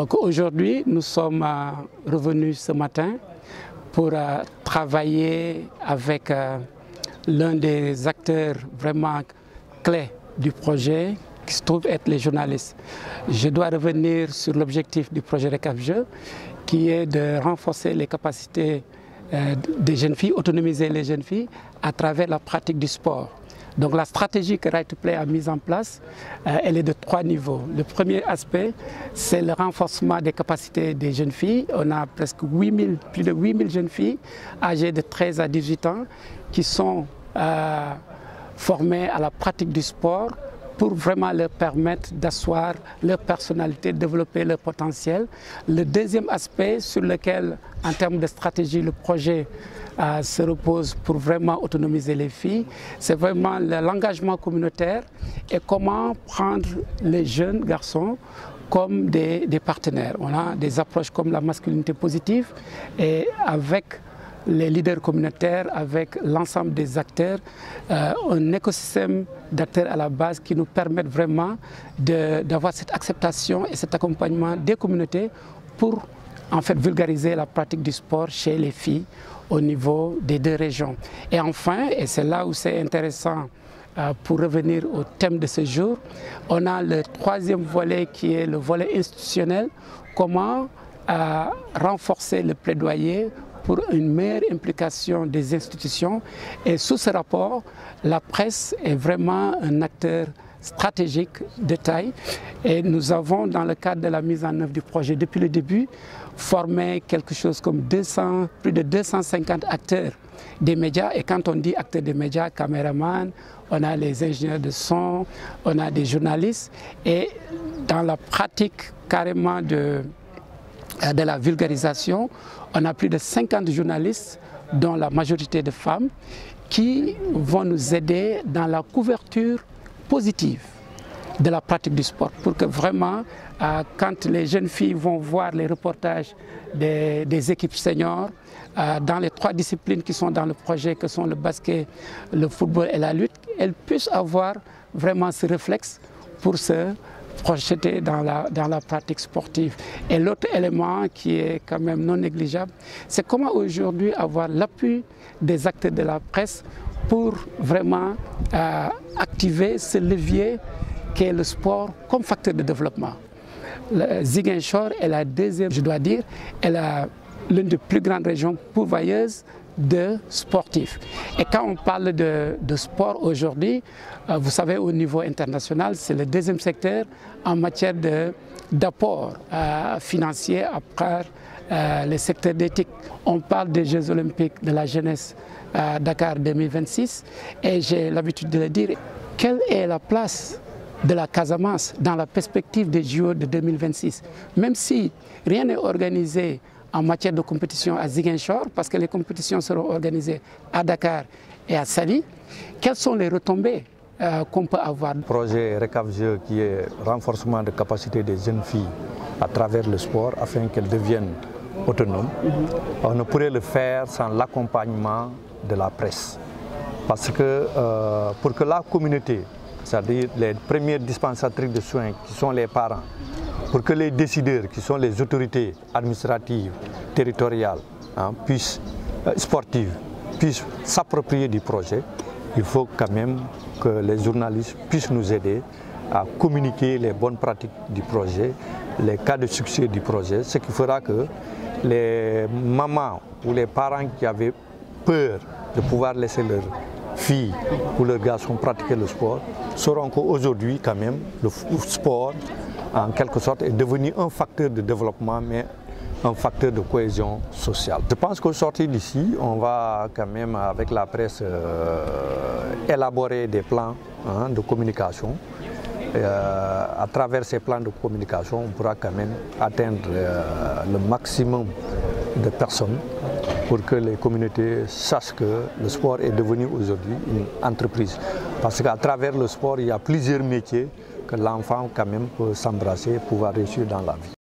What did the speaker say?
Donc aujourd'hui, nous sommes revenus ce matin pour travailler avec l'un des acteurs vraiment clés du projet, qui se trouve être les journalistes. Je dois revenir sur l'objectif du projet RECAF-Jeux, qui est de renforcer les capacités des jeunes filles, autonomiser les jeunes filles à travers la pratique du sport. Donc la stratégie que Right to Play a mise en place, elle est de 3 niveaux. Le premier aspect, c'est le renforcement des capacités des jeunes filles. On a presque plus de 8000 jeunes filles âgées de 13 à 18 ans qui sont formées à la pratique du sport pour vraiment leur permettre d'asseoir leur personnalité, de développer leur potentiel. Le deuxième aspect sur lequel, en termes de stratégie, le projet se repose pour vraiment autonomiser les filles, c'est vraiment l'engagement communautaire et comment prendre les jeunes garçons comme des partenaires. On a des approches comme la masculinité positive et avec les leaders communautaires, avec l'ensemble des acteurs, un écosystème d'acteurs à la base qui nous permettent vraiment d'avoir cette acceptation et cet accompagnement des communautés pour en fait vulgariser la pratique du sport chez les filles au niveau des 2 régions. Et enfin, et c'est là où c'est intéressant pour revenir au thème de ce jour, on a le 3e volet qui est le volet institutionnel, comment renforcer le plaidoyer pour une meilleure implication des institutions. Et sous ce rapport, la presse est vraiment un acteur stratégique de taille. Et nous avons, dans le cadre de la mise en œuvre du projet, depuis le début, formé quelque chose comme plus de 250 acteurs des médias. Et quand on dit acteurs des médias, caméramans, on a les ingénieurs de son, on a des journalistes. Et dans la pratique carrément de la vulgarisation, on a plus de 50 journalistes, dont la majorité de femmes, qui vont nous aider dans la couverture positive de la pratique du sport, pour que vraiment, quand les jeunes filles vont voir les reportages des équipes seniors, dans les 3 disciplines qui sont dans le projet, que sont le basket, le football et la lutte, elles puissent avoir vraiment ce réflexe pour se projeter dans la pratique sportive. Et l'autre élément qui est quand même non négligeable, c'est comment aujourd'hui avoir l'appui des acteurs de la presse pour vraiment activer ce levier qu'est le sport comme facteur de développement. Ziguinchor est la 2e, je dois dire, elle a l'une des plus grandes régions pourvoyeuses de sportifs. Et quand on parle de sport aujourd'hui, vous savez, au niveau international, c'est le 2e secteur en matière d'apport financier après le secteur d'éthique. On parle des Jeux olympiques de la jeunesse Dakar 2026 et j'ai l'habitude de le dire. Quelle est la place de la Casamance dans la perspective des JO de 2026? Même si rien n'est organisé en matière de compétition à Ziguinchor, parce que les compétitions seront organisées à Dakar et à Saly, quelles sont les retombées qu'on peut avoir? Le projet RECAF-Jeux qui est renforcement de capacité des jeunes filles à travers le sport afin qu'elles deviennent autonomes. On ne pourrait le faire sans l'accompagnement de la presse. Parce que pour que la communauté, c'est-à-dire les premières dispensatrices de soins qui sont les parents, pour que les décideurs, qui sont les autorités administratives, territoriales, sportives, puissent s'approprier du projet, il faut quand même que les journalistes puissent nous aider à communiquer les bonnes pratiques du projet, les cas de succès du projet, ce qui fera que les mamans ou les parents qui avaient peur de pouvoir laisser leurs filles ou leurs garçons pratiquer le sport sauront qu'aujourd'hui, quand même, le sport, en quelque sorte, est devenu un facteur de développement, mais un facteur de cohésion sociale. Je pense qu'au sortir d'ici, on va quand même, avec la presse, élaborer des plans de communication. À travers ces plans de communication, on pourra quand même atteindre le maximum de personnes pour que les communautés sachent que le sport est devenu aujourd'hui une entreprise. Parce qu'à travers le sport, il y a plusieurs métiers que l'enfant quand même peut s'embrasser et pouvoir réussir dans la vie.